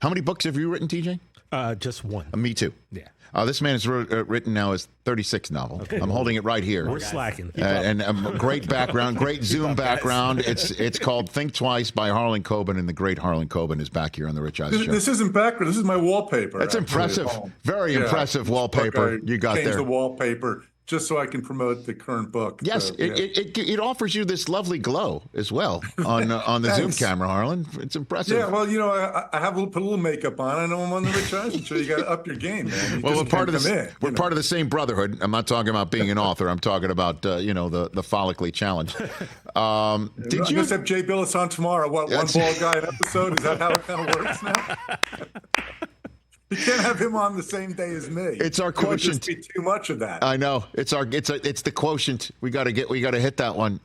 How many books have you written, TJ? Just one. Me too. Yeah. This man has written now his 36th novel. Okay. I'm holding it right here. We're slacking. And great background, great Zoom background. It's called Think Twice by Harlan Coben, and the great Harlan Coben is back here on the Rich Eisen Show. This isn't background. This is my wallpaper. That's impressive. Very impressive wallpaper you got there. Change the wallpaper just so I can promote the current book. Yes, so, yeah. it offers you this lovely glow as well on the Zoom camera, Harlan. It's impressive. Yeah, well, I have put a little makeup on. I know I'm on the Rich Eisen Show. You got to up your game, man. We're part of the same brotherhood. I'm not talking about being an author. I'm talking about the follically challenged. Did you? Let's have Jay Billis on tomorrow. What, one bald guy an episode? Is that how it kind of works now? You can't have him on the same day as me. It's our quotient. It would just be too much of that. I know. It's the quotient. We got to hit that one.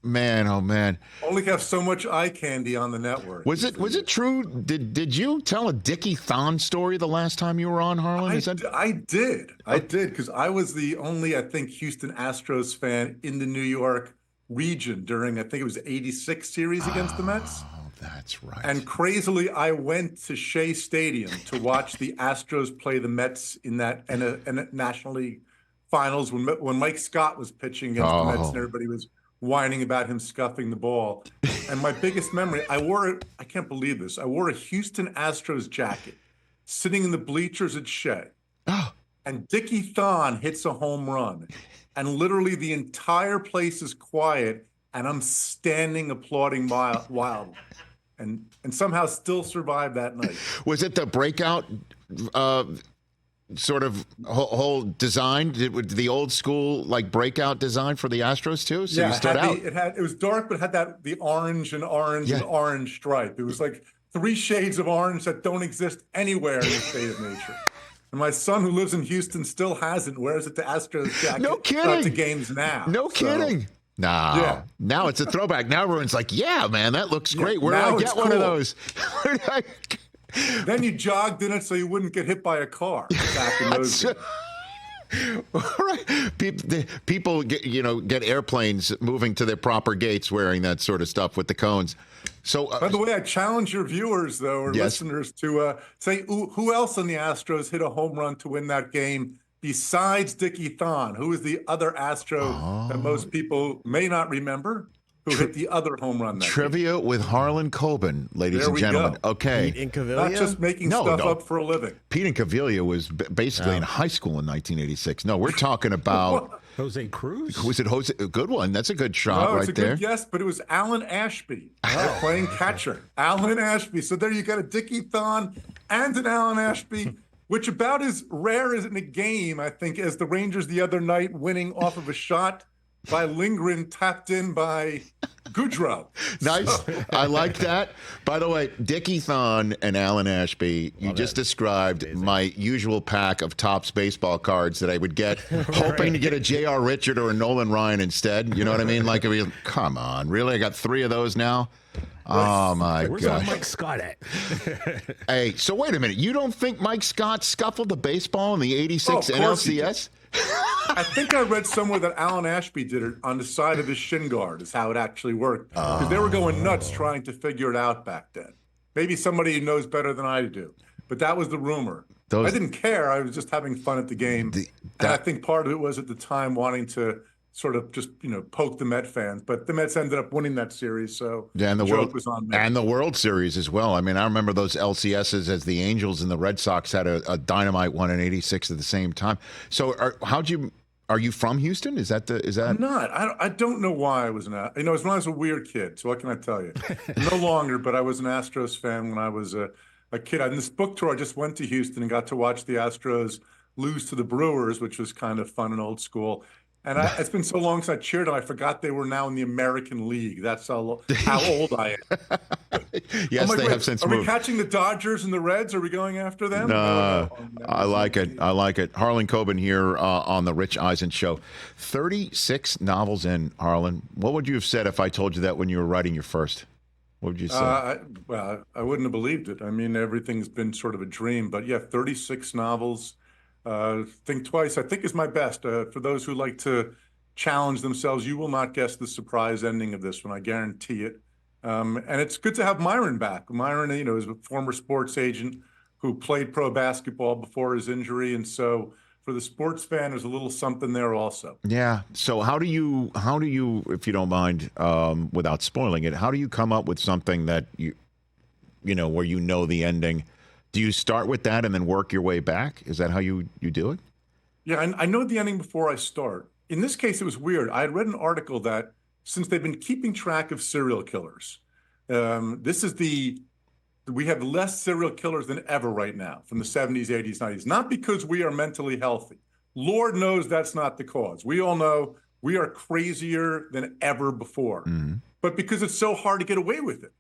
Man, oh man. Only have so much eye candy on the network. Was it true? Did you tell a Dickie Thon story the last time you were on, Harlan? I did because I was the only, I think, Houston Astros fan in the New York region during, I think it was the '86 series against the Mets. That's right. And crazily, I went to Shea Stadium to watch the Astros play the Mets in a National League Finals when Mike Scott was pitching against the Mets and everybody was whining about him scuffing the ball. And my biggest memory, I can't believe this, I wore a Houston Astros jacket sitting in the bleachers at Shea. And Dickie Thon hits a home run. And literally the entire place is quiet, and I'm standing applauding wildly. And somehow still survived that night. Was it the breakout sort of whole design? The old school breakout design for the Astros too? So you stood out. It was dark, but it had the orange and orange stripe. It was like 3 shades of orange that don't exist anywhere in the state of nature. And my son, who lives in Houston, still hasn't. Wears it to Astros jacket. No kidding. To games now. No kidding. No. Yeah. Now it's a throwback. Now everyone's like, yeah, man, that looks great. Where do I get one of those? Then you jogged in it so you wouldn't get hit by a car back in those days. Right. People get airplanes moving to their proper gates wearing that sort of stuff with the cones. So, by the way, I challenge your viewers, though, or listeners to say who else on the Astros hit a home run to win that game besides Dickie Thon, who is the other Astro that most people may not remember, who hit the other home run that Trivia game. With Harlan Coben, ladies and gentlemen. Go. Okay. Pete Incaviglia? Not just making stuff up for a living. Pete Incaviglia was basically in high school in 1986. No, we're talking about... Jose Cruz? Was it Jose? A good one. That's a good shot right there. It's a good guess, but it was Alan Ashby playing catcher. Alan Ashby. So there you got a Dickie Thon and an Alan Ashby, which about as rare as in a game, I think, as the Rangers the other night winning off of a shot by Lindgren tapped in by Goudreau. Nice. I like that. By the way, Dickie Thon and Alan Ashby, you just described my usual pack of Topps baseball cards that I would get, hoping to get a J.R. Richard or a Nolan Ryan instead. You know what I mean? Come on, really? I got 3 of those now? Oh, my Where's gosh. Mike Scott at? Hey, so wait a minute. You don't think Mike Scott scuffled the baseball in the 86 NLCS? I think I read somewhere that Alan Ashby did it on the side of his shin guard is how it actually worked. Because they were going nuts trying to figure it out back then. Maybe somebody who knows better than I do. But that was the rumor. I didn't care. I was just having fun at the game. And I think part of it was at the time wanting to sort of just, poke the Met fans. But the Mets ended up winning that series, so and the joke was on me. And the World Series as well. I mean, I remember those LCSs as the Angels and the Red Sox had a dynamite one in '86 at the same time. So are you from Houston? Is that? I'm not. I don't know why I was not. It was when I was a weird kid. So what can I tell you? No longer, but I was an Astros fan when I was a kid. On this book tour, I just went to Houston and got to watch the Astros lose to the Brewers, which was kind of fun and old school. And it's been so long since I cheered them, I forgot they were now in the American League. That's how old I am. Yes, they have since moved. Are we catching the Dodgers and the Reds? Are we going after them? No, I like it. I like it. Harlan Coben here on the Rich Eisen Show. 36 novels in, Harlan. What would you have said if I told you that when you were writing your first? What would you say? I wouldn't have believed it. I mean, everything's been sort of a dream. But yeah, 36 novels. Think Twice, I think, is my best. For those who like to challenge themselves, you will not guess the surprise ending of this one. I guarantee it. And it's good to have Myron back. Myron, is a former sports agent who played pro basketball before his injury. And so for the sports fan, there's a little something there also. Yeah. So how do you, if you don't mind, without spoiling it, how do you come up with something that where the ending? Do you start with that and then work your way back? Is that how you do it? Yeah, I know the ending before I start. In this case, it was weird. I had read an article that since they've been keeping track of serial killers, we have less serial killers than ever right now from the 70s, 80s, 90s. Not because we are mentally healthy. Lord knows that's not the cause. We all know we are crazier than ever before. Mm-hmm. But because it's so hard to get away with it.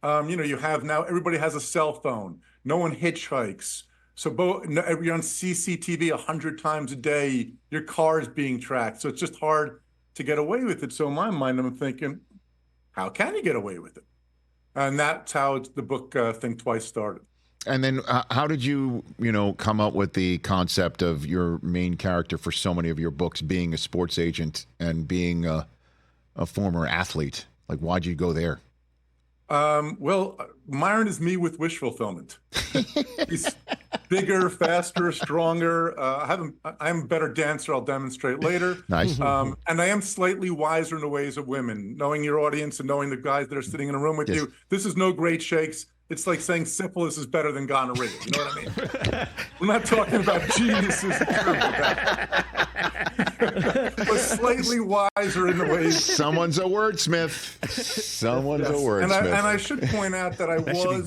You have now, everybody has a cell phone. No one hitchhikes. So you're on CCTV 100 times a day. Your car is being tracked. So it's just hard to get away with it. So in my mind, I'm thinking, how can you get away with it? And that's how the book Think Twice started. And then how did you, come up with the concept of your main character for so many of your books being a sports agent and being a former athlete? Like, why'd you go there? Well, Myron is me with wish fulfillment. He's bigger, faster, stronger. I'm a better dancer. I'll demonstrate later. Nice. And I am slightly wiser in the ways of women. Knowing your audience and knowing the guys that are sitting in a room with you, this is no great shakes. It's like saying syphilis is better than gonorrhea. You know what I mean? We're not talking about geniuses. But slightly wiser in the ways. Someone's a wordsmith. Someone's a wordsmith. And I should point out that I was an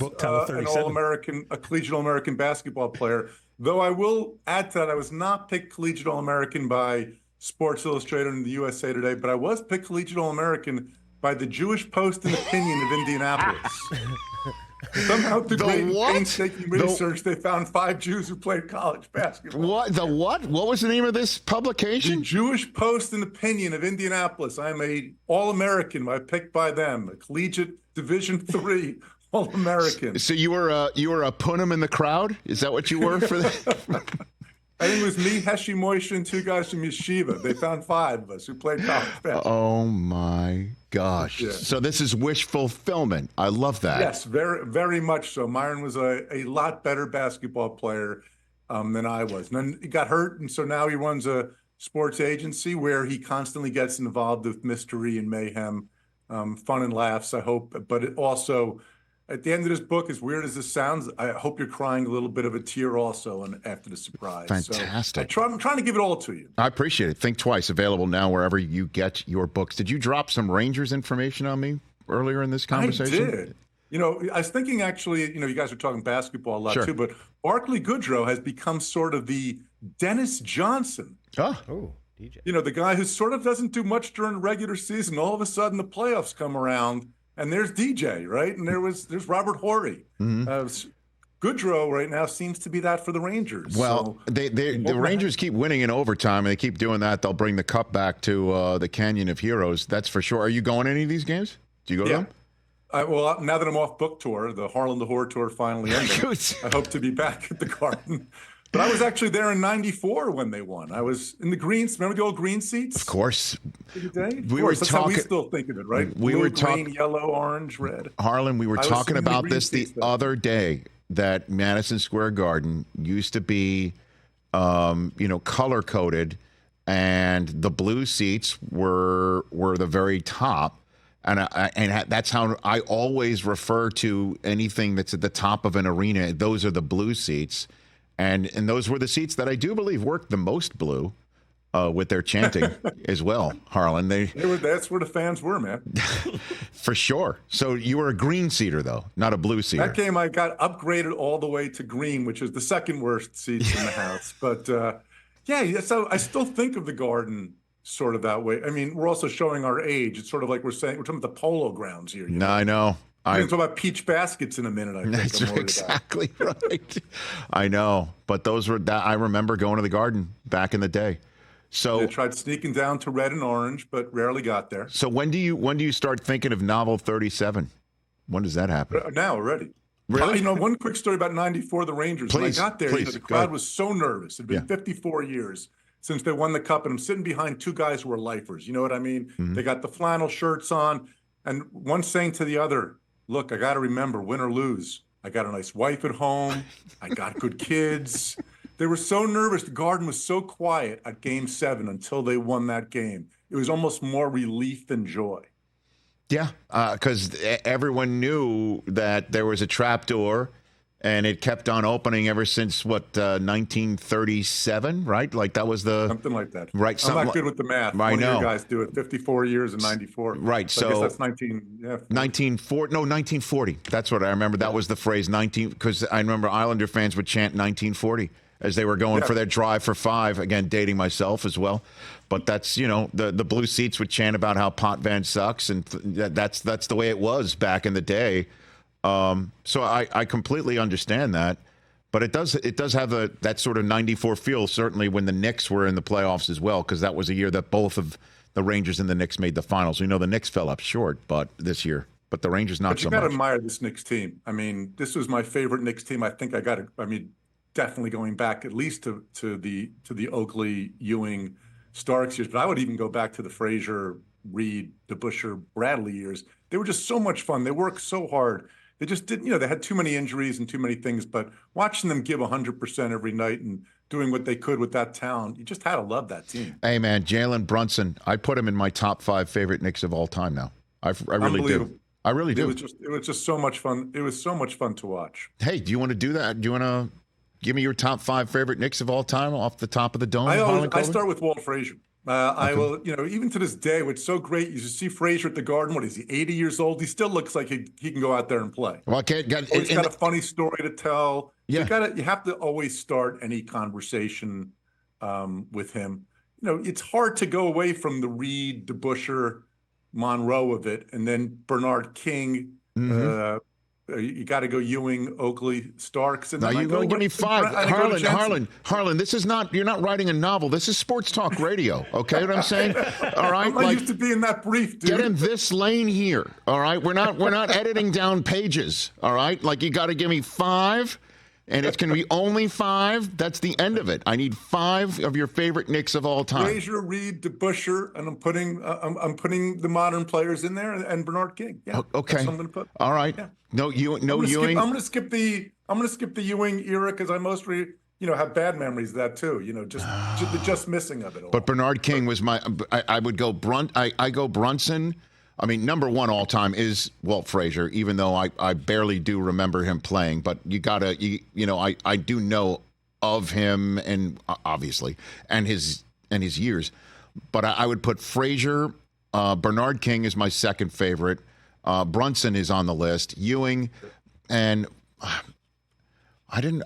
All-American, a collegiate All-American basketball player. Though I will add to that, I was not picked collegiate All-American by Sports Illustrated and the USA Today, but I was picked collegiate All-American by the Jewish Post and Opinion of Indianapolis. Somehow, through painstaking research, they found 5 Jews who played college basketball. What? The what? What was the name of this publication? The Jewish Post and Opinion of Indianapolis. I'm a All-American. I picked by them, a collegiate Division III All-American. So you were a punim in the crowd? Is that what you were for that? I think it was me, Heshi Moishe, and 2 guys from Yeshiva. They found 5 of us who played college basketball. Oh, my gosh. Yeah. So this is wish fulfillment. I love that. Yes, very, very much so. Myron was a lot better basketball player than I was. And then he got hurt, and so now he runs a sports agency where he constantly gets involved with mystery and mayhem, fun and laughs, I hope. But it also... At the end of this book, as weird as this sounds, I hope you're crying a little bit of a tear also after the surprise. Fantastic. So I'm trying to give it all to you. I appreciate it. Think Twice, available now wherever you get your books. Did you drop some Rangers information on me earlier in this conversation? I did. I was thinking actually, you guys are talking basketball a lot too, but Barclay Goodrow has become sort of the Dennis Johnson. Oh. DJ. The guy who sort of doesn't do much during the regular season. All of a sudden, the playoffs come around. And there's DJ, right? And there's Robert Horry. Mm-hmm. Goodrow right now seems to be that for the Rangers. Well, so, the Rangers keep winning in overtime, and they keep doing that. They'll bring the cup back to the Canyon of Heroes. That's for sure. Are you going to any of these games? Do you go to them? Well, now that I'm off book tour, the Harlan the Horde tour finally ended. I hope to be back at the Garden. But I was actually there in '94 when they won. I was in the greens. Remember the old green seats? Of course. That's how we still think of it, right? Blue, green, yellow, orange, red. Harlan, we were talking about this the other day, that Madison Square Garden used to be, color-coded, and the blue seats were the very top. And that's how I always refer to anything that's at the top of an arena. Those are the blue seats. And those were the seats that I do believe worked the most blue with their chanting as well, Harlan. That's where the fans were, man. For sure. So you were a green seater, though, not a blue seater. That game I got upgraded all the way to green, which is the second worst seats in the house. But, so I still think of the Garden sort of that way. I mean, we're also showing our age. It's sort of like we're talking about the polo grounds here. No, I know. We're going to talk about peach baskets in a minute, I think. That's exactly right. I know. But those were that. I remember going to the Garden back in the day. So they tried sneaking down to red and orange, but rarely got there. So when do you start thinking of novel 37? When does that happen? Now already. Really? One quick story about '94, the Rangers. Please, when I got there, the crowd was so nervous. It had been 54 years since they won the cup, and I'm sitting behind 2 guys who were lifers. You know what I mean? Mm-hmm. They got the flannel shirts on. and one saying to the other, look, I got to remember, win or lose, I got a nice wife at home. I got good kids. They were so nervous. The Garden was so quiet at Game 7 until they won that game. It was almost more relief than joy. Yeah, because everyone knew that there was a trapdoor, and it kept on opening ever since, 1937, right? Like that was the... Something like that. Right. I'm not good with the math. I know. One of your guys do it. 54 years in 94. Right. So I guess that's 1940. That's what I remember. That was the phrase 19, because I remember Islander fans would chant 1940 as they were going for their drive for 5. Again, dating myself as well. But that's, the blue seats would chant about how Potvin sucks, and that's the way it was back in the day. So I completely understand that, but it does have that sort of 94 feel, certainly when the Knicks were in the playoffs as well, because that was a year that both of the Rangers and the Knicks made the finals. We know the Knicks fell up short, but this year, but the Rangers not so much. But you got to admire this Knicks team. I mean, this was my favorite Knicks team. I think definitely going back at least to the Oakley, Ewing, Starks years, but I would even go back to the Frazier, Reed, DeBusschere, Bradley years. They were just so much fun. They worked so hard. They just didn't, they had too many injuries and too many things, but watching them give 100% every night and doing what they could with that talent, you just had to love that team. Hey, man, Jalen Brunson, I put him in my top 5 favorite Knicks of all time now. I really do. I really do. It was just so much fun. It was so much fun to watch. Hey, do you want to do that? Do you want to give me your top 5 favorite Knicks of all time off the top of the dome? I start with Walt Frazier. I will, even to this day, what's so great, you see Frazier at the Garden. What is he, 80 years old? He still looks like he can go out there and play. Well, He's got a funny story to tell. Yeah. You have to always start any conversation with him. It's hard to go away from the Reed, DeBusschere, Monroe of it, and then Bernard King. Mm-hmm. You got to go Ewing, Oakley, Starks. And now you're going to give me 5. Harlan, this is not, you're not writing a novel. This is sports talk radio. Okay, what I'm saying? All right. I used to be in that brief, dude. Get in this lane here. All right. We're not editing down pages. All right. Like you got to give me 5. And it's going to be only 5. That's the end of it. I need 5 of your favorite Knicks of all time. Frazier, Reed, DeBusschere, and I'm putting the modern players in there, and Bernard King. Yeah. Okay. That's what I'm going to put. All right. Yeah. Ewing. I'm going to skip the Ewing era because I mostly have bad memories of that too. Just missing of it all. But Bernard King was I would go I go Brunson. I mean, number 1 all time is Walt Frazier, even though I barely do remember him playing. But I do know of him, and obviously, and his years. But I would put Frazier. Bernard King is my second favorite. Brunson is on the list. Ewing, and I did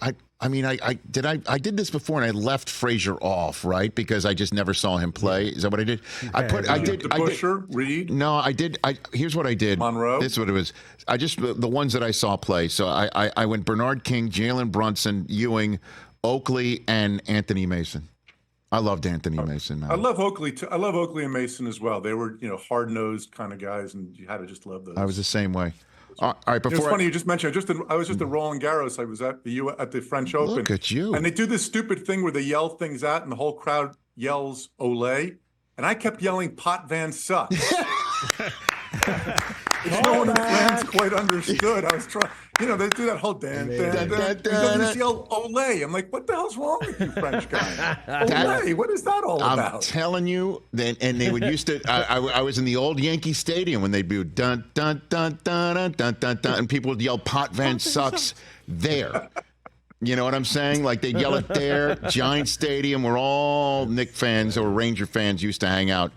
this before, and I left Frazier off, right? Because I just never saw him play. Is that what I did? DeBusschere, Reed. No, I did. Here's what I did. Monroe. This is what it was. The ones that I saw play. So I went Bernard King, Jalen Brunson, Ewing, Oakley, and Anthony Mason. I loved Anthony Mason, man. I love Oakley too. I love Oakley and Mason as well. They were, hard-nosed kind of guys, and you had to just love those. I was the same way. All right, before it's funny you just mentioned. I was just at Roland Garros. I was at the French Open. Look at you! And they do this stupid thing where they yell things out, and the whole crowd yells "Olay," and I kept yelling "Potvin sucks." No one in France quite understood. I was trying. They do that whole dan. They just yell "Olay." I'm like, what the hell's wrong with you, French guy? Olay, what is that all about? I'm telling you. And they would used to. I was in the old Yankee Stadium when they'd be dun dun dun dun dun dun dun dun, and people would yell "Potvin sucks" there. You know what I'm saying? Like they'd yell it there. Giant Stadium, where all Knicks fans or Ranger fans used to hang out.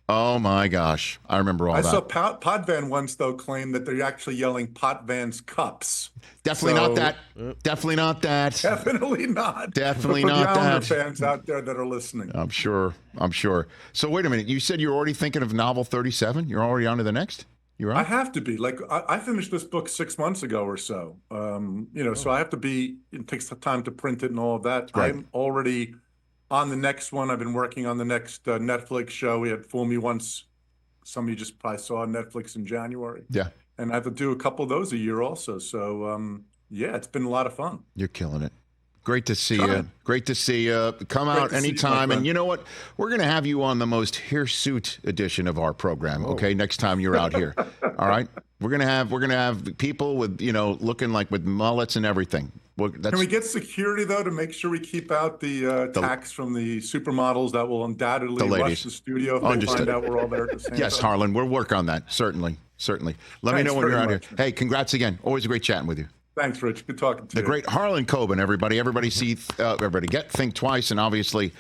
Oh my gosh, I remember all that. I saw Potvin once though claim that they're actually yelling Potvin's cups. Definitely not that. Definitely not that. Definitely not. Definitely but not the Islander that. fans out there that are listening. I'm sure. So wait a minute. You said you're already thinking of novel 37. You're already on to the next. You're right. I have to be. Like I finished this book 6 months ago or so. So I have to be. It takes time to print it and all of that. Right. I'm already on the next one. I've been working on the next Netflix show. We had Fool Me Once. Some of you just probably saw on Netflix in January. Yeah. And I have to do a couple of those a year also. So, it's been a lot of fun. You're killing it. Great to see you. Great to see you. Come out anytime. And you know what? We're going to have you on the most hirsute edition of our program. Okay, next time you're out here. All right. We're gonna have people with looking like with mullets and everything. Can we get security though to make sure we keep out the tax from the supermodels that will undoubtedly rush the studio if they find out we're all there at the same time? Yes, Harlan, we'll work on that. Certainly. Let me know when you're out here. Hey, congrats again. Always a great chatting with you. Thanks, Rich. Good talking to you. The great Harlan Coben, everybody. Everybody get Think Twice, and obviously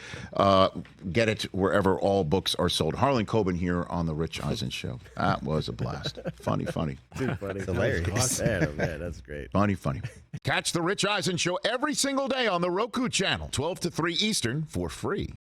get it wherever all books are sold. Harlan Coben here on the Rich Eisen Show. That was a blast. Funny. Too funny. Hilarious. Man, that's great. Funny. Catch the Rich Eisen Show every single day on the Roku channel, 12 to 3 Eastern, for free.